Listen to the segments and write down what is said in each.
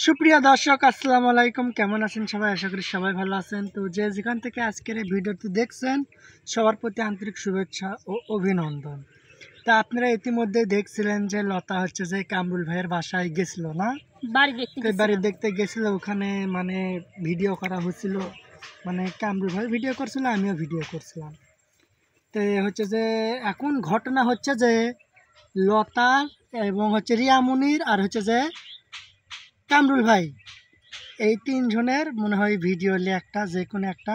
সুপ্রিয় দর্শক আসসালামু আলাইকুম, কেমন আছেন সবাই? আশা করি সবাই ভালো আছেন। তো যেখান থেকে আজকের এই ভিডিওটি দেখছেন সবার প্রতি আন্তরিক শুভেচ্ছা ও অভিনন্দন। তা আপনারা ইতিমধ্যে দেখছিলেন যে লতা হচ্ছে যে কামরুল ভাইয়ের বাসায় গেছিল না, বাড়ি দেখতে গেছিল। ওখানে মানে ভিডিও করা হচ্ছিল, মানে কামরুল ভাই ভিডিও করছিল, আমিও ভিডিও করছিলাম। তো হচ্ছে যে এখন ঘটনা হচ্ছে যে লতা এবং হচ্ছে রিয়ামনির আর হচ্ছে যে কামরুল ভাই, এই তিনজনের মনে হয় ভিডিও একটা যে কোনো একটা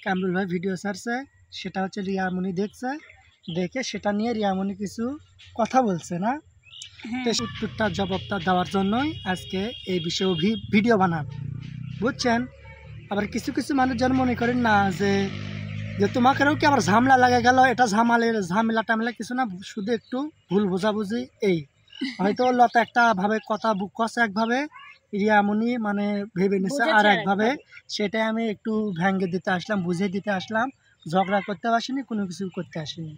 কামরুল ভাই ভিডিও ছাড়ছে, সেটা হচ্ছে রিয়ামনি দেখছে, দেখে সেটা নিয়ে রিয়ামনি কিছু কথা বলছে না, তো উত্তরটা জবাবটা দেওয়ার জন্যই আজকে এই বিষয়ে ভিডিও বানান, বুঝছেন? আবার কিছু কিছু মানুষজন মনে করেন না যে তোমাকেও কি আবার ঝামেলা লাগে গেল, এটা ঝামেলা টামেলা কিছু না, শুধু একটু ভুল বোঝাবুঝি। এই হয়তো লতা একটা ভাবে কথা কষে একভাবে, রিয়ামনি মানে ভেবে নিচ্ছে আর একভাবে, সেটাই আমি একটু ভেঙে দিতে আসলাম, বুঝিয়ে দিতে আসলাম। ঝগড়া করতে আসিনি, কোনো কিছু করতে আসিনি।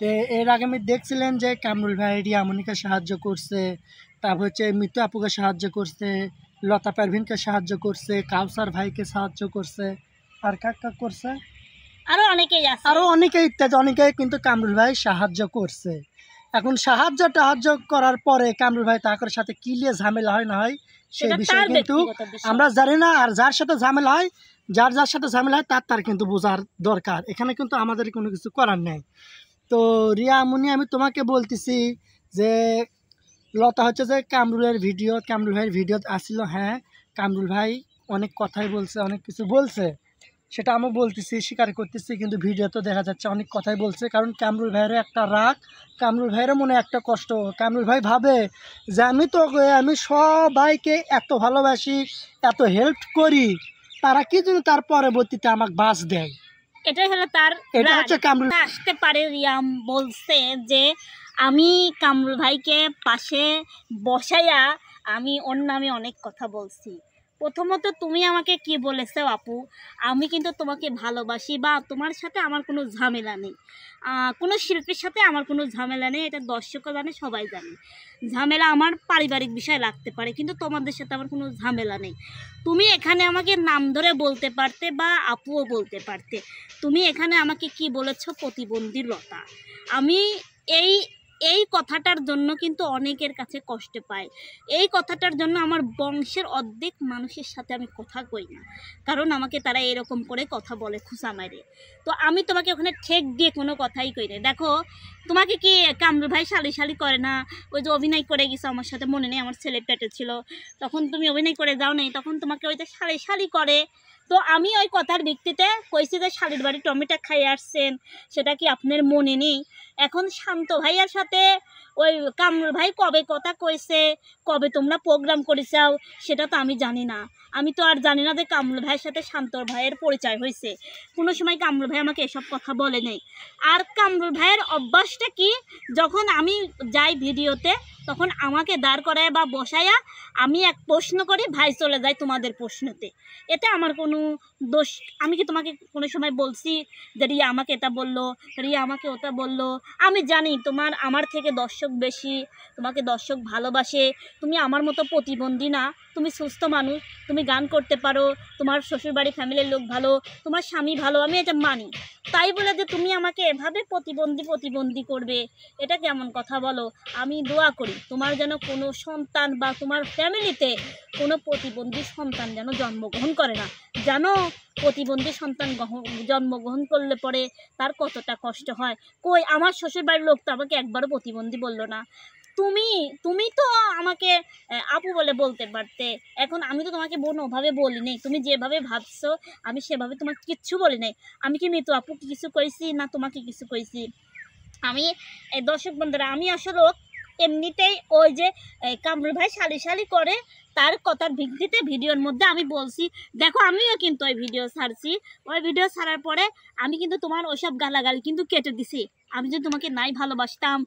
তো এর আগে আমি দেখছিলেন যে কামরুল ভাই রিয়ামনিকে সাহায্য করছে, তারপর হচ্ছে মিতু আপুকে সাহায্য করছে, লতা পারভিনকে সাহায্য করছে, কাউসার ভাইকে সাহায্য করছে, আর কাক করছে আরো অনেকে ইত্যাদি অনেকেই কিন্তু কামরুল ভাই সাহায্য করছে। এখন সাহায্য করার পরে কামরুল ভাই তাদের সাথে কি নিয়ে ঝামেলা হয় না হয় সেই বিষয়ে কিন্তু আমরা জানি না। আর যার সাথে ঝামেলা হয়, যার সাথে ঝামেলা হয় তার কিন্তু বোঝার দরকার, এখানে কিন্তু আমাদের কোনো কিছু করার নেই। তো রিয়ামনি, আমি তোমাকে বলতেছি যে লতা হচ্ছে যে কামরুল ভাইয়ের ভিডিও আসছিল। হ্যাঁ, কামরুল ভাই অনেক কথাই বলছে, অনেক কিছু বলছে, সেটা আমি বলতেছি, স্বীকার করতেছি, কিন্তু ভিডিও তো দেখা যাচ্ছে অনেক কথাই বলছে। কারণ কামরুল ভাইয়েরও একটা রাগ, কামরুল ভাইয়েরও মনে একটা কষ্ট। কামরুল ভাই ভাবে যে আমি সবাইকে এত ভালোবাসি, এত হেল্প করি, তারা কি জন্য তার পরবর্তীতে আমাকে বাস দেয়। এটাই হলো তার, এটা হচ্ছে কামরুল আসতে পারে। রিয়াম বলছে যে আমি কামরুল ভাইকে পাশে বসাইয়া আমি ওর নামে অনেক কথা বলছি। প্রথমত তুমি আমাকে কি বলেছো আপু, আমি কিন্তু তোমাকে ভালোবাসি বা তোমার সাথে আমার কোনো ঝামেলা নেই, কোনো শিল্পীর সাথে আমার কোনো ঝামেলা নেই, এটা দর্শকও জানে, সবাই জানে। ঝামেলা আমার পারিবারিক বিষয় লাগতে পারে, কিন্তু তোমাদের সাথে আমার কোনো ঝামেলা নেই। তুমি এখানে আমাকে নাম ধরে বলতে পারতে বা আপুও বলতে পারতে। তুমি এখানে আমাকে কি বলেছো, প্রতিবন্ধী লতা। আমি এই এই কথাটার জন্য কিন্তু অনেকের কাছে কষ্ট পাই। এই কথাটার জন্য আমার বংশের অর্ধেক মানুষের সাথে আমি কথা কই না, কারণ আমাকে তারা এরকম করে কথা বলে খুশা মারে। তো আমি তোমাকে ওখানে ঠেক দিয়ে কোনো কথাই কই না। দেখো, তোমাকে কি কামরুল ভাই শালি করে না? ওই যে অভিনয় করে গেছো আমার সাথে, মনে নেই আমার ছেলে পেটে ছিল তখন তুমি অভিনয় করে যাও নাই, তখন তোমাকে ওই যে শালি করে। তো আমি ওই কথার ভিত্তিতে কইছি যে শালির বাড়ি টমেটো খাইয়ে আসছেন, সেটা কি আপনার মনে নেই? এখন শান্ত ভাইয়ার সাথে ওই কামরুল ভাই কবে কথা কইছে, কবে তোমরা প্রোগ্রাম করেছাও, সেটা তো আমি জানি না। আমি তো আর জানি না যে কামরুল ভাইয়ের সাথে শান্ত ভাইয়ের পরিচয় হয়েছে। কোনো সময় কামরুল ভাই আমাকে এসব কথা বলে নেই। আর কামরুল ভাইয়ের অভ্যাসটা কি, যখন আমি যাই ভিডিওতে তখন আমাকে দাঁড় করায় বা বসায়া আমি এক প্রশ্ন করি, ভাই চলে যায় তোমাদের প্রশ্নতে। এটা আমার কোনো দোষ। আমি কি তোমাকে কোনো সময় বলছি যে রিয়া আমাকে এটা বললো, রিয়া আমাকে ওটা বললো? আমি জানি তোমার আমার থেকে দর্শক বেশি, তোমাকে দর্শক ভালোবাসে, তুমি আমার মতো প্রতিবন্ধী না, তুমি সুস্থ মানুষ, তুমি গান করতে পারো, তোমার শ্বশুরবাড়ি ফ্যামিলির লোক ভালো, তোমার স্বামী ভালো, আমি এটা মানি। তাই বলে যে তুমি আমাকে এভাবে প্রতিবন্ধী করবে, এটা কেমন কথা বলো? আমি দোয়া করি তোমার যেন কোনো সন্তান বা তোমার ফ্যামিলিতে কোনো প্রতিবন্ধী সন্তান যেন জন্মগ্রহণ করে না। জানো প্রতিবন্ধী সন্তান জন্মগ্রহণ করলে পরে তার কতটা কষ্ট হয়। কই আমার শ্বশুরবাড়ির লোক তো আমাকে একবারও প্রতিবন্ধী বললো না। তুমি তো আমাকে আপু বলে বলতে পারতে। এখন আমি তো তোমাকে বোন ওভাবে বলি নাই, তুমি যেভাবে ভাবছো আমি সেভাবে তোমাকে কিচ্ছু বলি নাই। আমি কি মিতু আপু কিছু কইছি না তোমাকে কিছু কইছি? আমি এই দর্শক বন্ধুরা, আমি আসলে এমনিতেই ওই যে কামরুল ভাই শালি করে তার কথার ভিত্তিতে ভিডিওর মধ্যে আমি বলছি। দেখো আমিও কিন্তু ওই ভিডিও ছাড়ছি, ওই ভিডিও ছাড়ার পরে আমি কিন্তু তোমার ওইসব গালাগালি কিন্তু কেটে দিছি। আমি যদি তোমাকে নাই ভালোবাসতাম,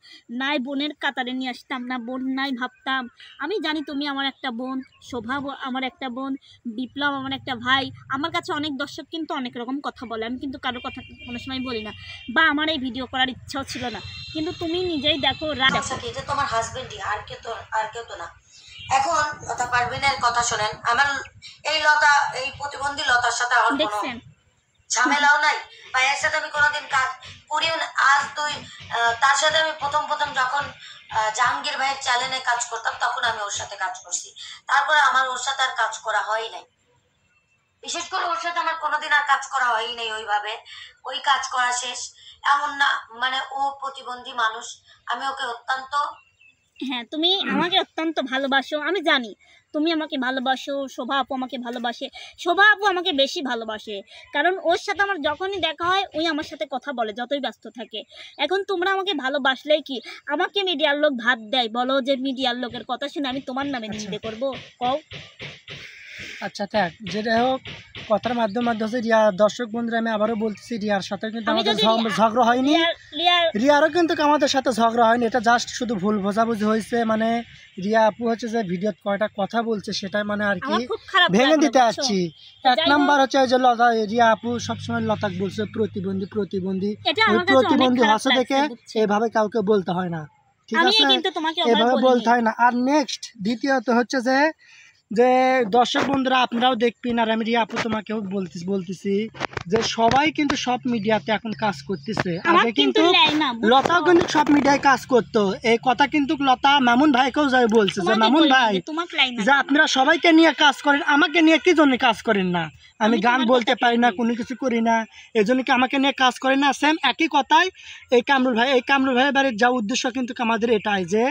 নাই বোনের কাতারে নিয়ে আসতাম, না বোন নাই ভাবতাম। আমি জানি তুমি আমার একটা বোন, শোভা আমার একটা বোন, বিপ্লব আমার একটা ভাই। আমার কাছে অনেক দর্শক কিন্তু অনেক রকম কথা বলে, আমি কিন্তু কারোর কথা কোনো সময় বলি না, বা আমার এই ভিডিও করার ইচ্ছাও ছিল না। কিন্তু তুমি নিজেই দেখো, এটা তোমার হাজবেন্ডই, আর কেউ তো না। এখন কথা পারবিনের কথা শোনেন। আমার এই লতা, এই প্রতিবন্ধী লতার সাথে আমার কোনো দেখছেন ঝামেলাও নাই, বা এর সাথে আমি কোনোদিন কাজ করিও না। আজ তুই তার সাথে আমি প্রথম যখন জাহাঙ্গীর ভাইয়ের চ্যানেলে কাজ করতাম তখন আমি ওর সাথে কাজ করছি, তারপরে আমার ওর সাথে আর কাজ করা হয় নাই। বিশেষ করে ওর সাথে আমার কোনোদিন আর কাজ করা হয়ই নাই ওইভাবে। ওই কাজ করা শেষ। এমন না মানে ও প্রতিবন্ধী মানুষ, আমি ওকে অত্যন্ত হ্যাঁ, তুমি আমাকে অত্যন্ত ভালোবাসো, আমি জানি তুমি আমাকে ভালোবাসো। শোভা আপু আমাকে ভালোবাসে, শোভা আপু আমাকে বেশি ভালোবাসে, কারণ ওর সাথে আমার যখনই দেখা হয় ওই আমার সাথে কথা বলে, যতই ব্যস্ত থাকে। এখন তোমরা আমাকে ভালোবাসলেই কি আমাকে মিডিয়ার লোক ভাত দেয়? বলো যে মিডিয়ার লোকের কথা শুনে আমি তোমার নামে নিন্দে করবো? কও। আচ্ছা থাক, যেটা হোক, কথার মাধ্যমে হচ্ছে রিয়া, দর্শক বন্ধুরা আমি আবারও বলতেছি, রিয়ার সাথে কিন্তু আমি আমাদের যদি ঝগড়া হয়নি, রিয়ার রিয়ারও কিন্তু আমাদের সাথে ঝগড়া হয়নি, এটা জাস্ট শুধু ভুল বোঝাবুঝি হয়েছে। মানে রিয়া আপু হচ্ছে যে ভিডিওতে কয়টা কথা বলছে সেটাই মানে আর কি আমার খুব খারাপ ভেঙে লাগলো, দিতে বুঝছো? আসছি। এক যাই হোক, নাম্বার হচ্ছে এই যে লতা, রিয়া আপু সবসময় লতাক বলছে প্রতিবন্ধী প্রতিবন্ধী, এটা ওই আমার কাছে অনেক প্রতিবন্ধী খারাপ হসে লাগছে, দেখে বুঝছো? এভাবে কাউকে বলতে হয় না, ঠিক আমি আছে? কিন্তু তোমাকে এভাবে ওভাবে বলতে বলিনি। হয় না। আর নেক্সট দ্বিতীয়ত হচ্ছে যে যে দর্শক বন্ধুরা আপনারাও দেখবেন, আর আমি রিয়া আপু তোমাকেও বলতেছি যে সবাই কিন্তু সব মিডিয়াতে এখন কাজ করতেছে। আমার আগে কিন্তু কিন্তু লাই না, বুঝছো? লতাও কিন্তু সব মিডিয়ায় কাজ করতো, এই কথা কিন্তু লতা মামুন ভাইকেও যাই বলছে যে তোমাকে মামুন বলিনি ভাই যে তোমাকে লাই না যে কেন? আপনারা সবাইকে নিয়ে কাজ করেন, আমাকে নিয়ে কি জন্য কাজ করেন না? আমি আমি গান তোমার বলতে কথা পারি না, বলিনি। কোনো কিছু করি না, এই জন্য কি আমাকে নিয়ে কাজ করেন না? সেম একই কথাই এই কামরুল ভাইয়ের বাড়ির যা উদ্দেশ্য কিন্তু আমাদের এটাই যে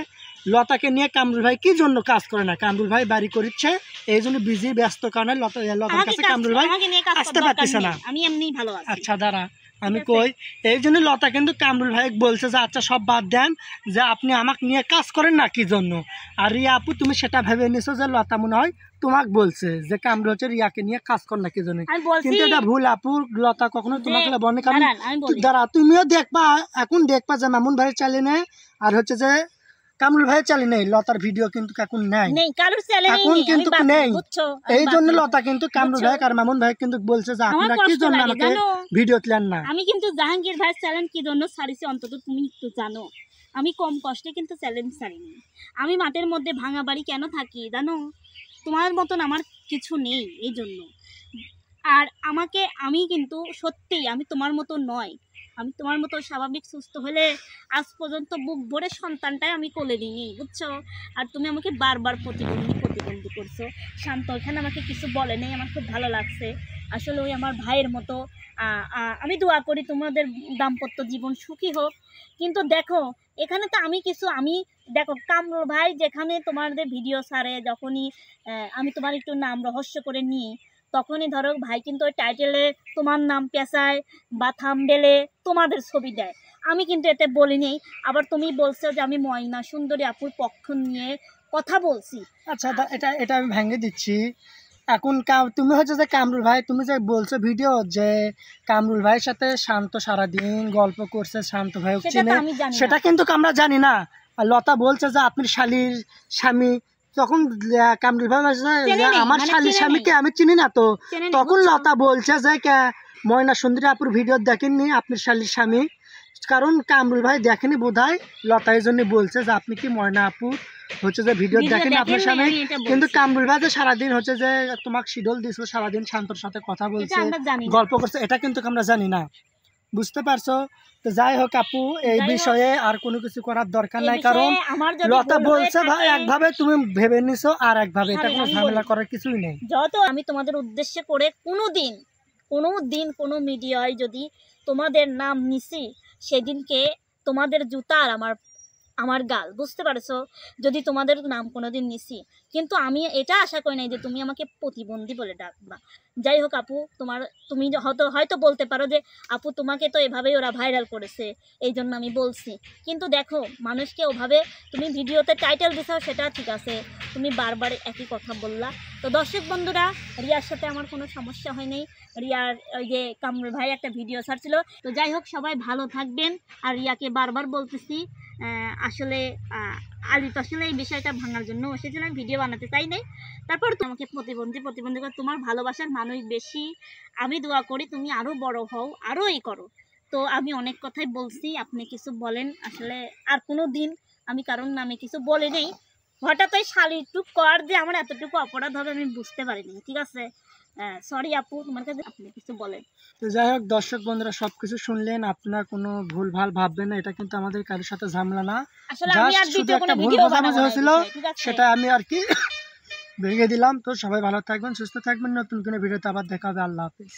লতাকে নিয়ে কামরুল ভাই কি জন্য কাজ করে না? কামরুল ভাই বাড়ি করছে, এই জন্য বিজি ব্যস্ত কারণে লতার কাছে কামরুল ভাই আমাকে নিয়ে কাজ আসতে করার দরকার পারতেছে নেই, না। আমি এমনিই ভালো আছি। আচ্ছা দাঁড়া, আমি ঠিক আছে? কই, এই জন্য লতা কিন্তু কামরুল ভাই বলছে যে আচ্ছা সব বাদ দেন, যে আপনি আমাকে নিয়ে কাজ করেন না কি জন্য। আর রিয়া আপু তুমি সেটা ভেবে নিছো যে লতা মনে হয় তোমাকে বলছে যে কামরুল হচ্ছে রিয়াকে নিয়ে কাজ কর না কি জন্য, আমি বলছি কিন্তু এটা ভুল আপু। লতা কখনো যে তোমাকে বলে, কারণ দাঁড়ান, আমি বলি। দাঁড়া তুমিও দেখবা, এখন দেখবা যে মামুন ভাইয়ের চ্যানেলে আর হচ্ছে যে কামরুল ভাইয়ের চ্যানেলে লতার ভিডিও কিন্তু এখন নেই, নেই, কারোর চ্যানেলেই এখন নেই, আমি কিন্তু বাদ নেই। দিই, বুঝছো? আমি এই বাদ জন্য দিই। লতা কিন্তু কামরুল বুঝছো? ভাই আর মামুন ভাই কিন্তু বলছে যে আমার আপনারা কি কষ্ট জন্য লাগে, আমাকে জানো? ভিডিও তুলেন না। আমি কিন্তু জাহাঙ্গীর ভাইয়ের চ্যালেঞ্জ কি জন্য ছাড়িছি অন্তত তুমি একটু জানো। আমি কম কষ্টে কিন্তু চ্যালেঞ্জ ছাড়িনি। আমি মাঠের মধ্যে ভাঙা বাড়ি কেন থাকি জানো? তোমার মতন আমার কিছু নেই, এই জন্য। আর আমি কিন্তু সত্যিই আমি তোমার মতো নয়। আমি তোমার মতো স্বাভাবিক সুস্থ হলে আজ পর্যন্ত বুক ভরে সন্তানটাই আমি কোলে নিই, বুঝছো? আর তুমি আমাকে বারবার প্রতিবন্ধী করছো। শান্ত এখানে আমাকে কিছু বলে নেই, আমার খুব ভালো লাগছে। আসলে ওই আমার ভাইয়ের মতো। আমি দোয়া করি তোমাদের দাম্পত্য জীবন সুখী হোক। কিন্তু দেখো, এখানে তো আমি দেখো কামরুল ভাই যেখানে তোমাদের ভিডিও ছাড়ে, যখনই আমি তোমার একটু নাম রহস্য করে নিই, তখনই ধরো ভাই কিন্তু ওই টাইটেলে তোমার নাম পেঁচায় বা থাম্বনেলে তোমাদের ছবি দেয়। আমি কিন্তু এতে বলিনি। আবার তুমি বলছো যে আমি ময়না সুন্দরী আপুর পক্ষ নিয়ে কথা বলছি। আচ্ছা এটা এটা আমি ভেঙে দিচ্ছি। এখন তুমি হচ্ছে যে কামরুল ভাই, তুমি যে বলছো ভিডিও যে কামরুল ভাইয়ের সাথে শান্ত সারাদিন গল্প করছে, শান্ত ভাই সেটা তো চিনে, আমি জানি সেটা না। কিন্তু আমরা জানি না। আর লতা বলছে যে আপনার শালীর স্বামী, তখন কামরুল ভাই বলছে যে চেনে নেই, আমার মানে শালীর চেনে স্বামীকে নেই। আমি চিনি না তো। চেনে নেই, তখন বুঝছো? লতা বলছে যে ময়না সুন্দরী আপুর ভিডিও দেখেননি আপনার শালীর স্বামী, কারণ কামরুল ভাই দেখেনি বোধহয়, লতা এই জন্য বলছে যে আপনি কি ময়না আপু হচ্ছে যে ভিডিও দেখেন আপনার দেখেন নাই, স্বামী। আমি এটা কিন্তু বলছি। কামরুল ভাই যে সারাদিন হচ্ছে যে তোমাকে শিডল দিছিল, সারাদিন শান্তর সাথে কথা এটা বলছে, আমরা জানি না। গল্প করছে, এটা কিন্তু আমরা জানি না, বুঝতে পারছো? তো যাই হোক আপু, এই যাই হোক, বিষয়ে আর কোনো কিছু করার দরকার এই নাই, বিষয়ে কারণ আমার যদি লতা ভুল হয়ে বলছে ভাই থাকে, একভাবে, তুমি ভেবে নিছো আর একভাবে, এটা কোনো আমি ঝামেলা বলি, করার কিছুই নেই। যত আমি তোমাদের উদ্দেশ্য করে কোনো মিডিয়ায় যদি তোমাদের নাম নিছি, সেদিনকে তোমাদের জুতা আর আমার গাল, বুঝতে পারছো? যদি তোমাদের নাম কোনোদিন নিছি, কিন্তু আমি এটা আশা করি নাই যে তুমি আমাকে প্রতিবন্ধী বলে ডাকবা। যাই হোক আপু, তুমি হয়তো বলতে পারো যে আপু তোমাকে তো এভাবেই ওরা ভাইরাল করেছে, এই জন্য আমি বলছি। কিন্তু দেখো, মানুষকে ওভাবে তুমি ভিডিওতে টাইটেল দিছাও, সেটা ঠিক আছে, তুমি বারবার একই কথা বললা। তো দর্শক বন্ধুরা, রিয়ার সাথে আমার কোনো সমস্যা হয়নি। রিয়ার ওই যে কামরুল ভাই একটা ভিডিও ছাড়ছিল। তো যাই হোক, সবাই ভালো থাকবেন। আর রিয়াকে বারবার বলতেছি, আসলে আলিফ আসলে এই বিষয়টা ভাঙার জন্য সেজন্য আমি ভিডিও বানাতে চাই নাই। তারপর তোমাকে প্রতিবন্ধী করে তোমার ভালোবাসার মানুষ বেশি। আমি দোয়া করি তুমি আরও বড় হও, আরও এই করো। তো আমি অনেক কথাই বলছি, আপনি কিছু বলেন। আসলে আর কোনো দিন আমি কারোর নামে কিছু বলে নেই। হঠাৎ ওই শালিটুক কর যে আমার এতটুকু অপরাধ হবে আমি বুঝতে পারিনি, ঠিক আছে? সরি আপু, তোমার কাছে আপনি কিছু বলেন। তো যাই হোক দর্শক বন্ধুরা, সবকিছু শুনলেন, আপনার কোনো ভুল ভাল ভাববেন না, এটা কিন্তু আমাদের কারোর সাথে ঝামেলা না, আসলে আমি আর জাস্ট শুধু দ্বিতীয় একটা কোনো ভুল ভিডিও বোঝাবুঝি বানাবো না এই হয়েছিল, বিষয়ে, ঠিক আছে? সেটা আমি আর কি ভেঙে দিলাম। তো সবাই ভালো থাকবেন, সুস্থ থাকবেন, নতুন কোনো ভিডিওতে আবার দেখা হবে। আল্লাহ হাফিজ।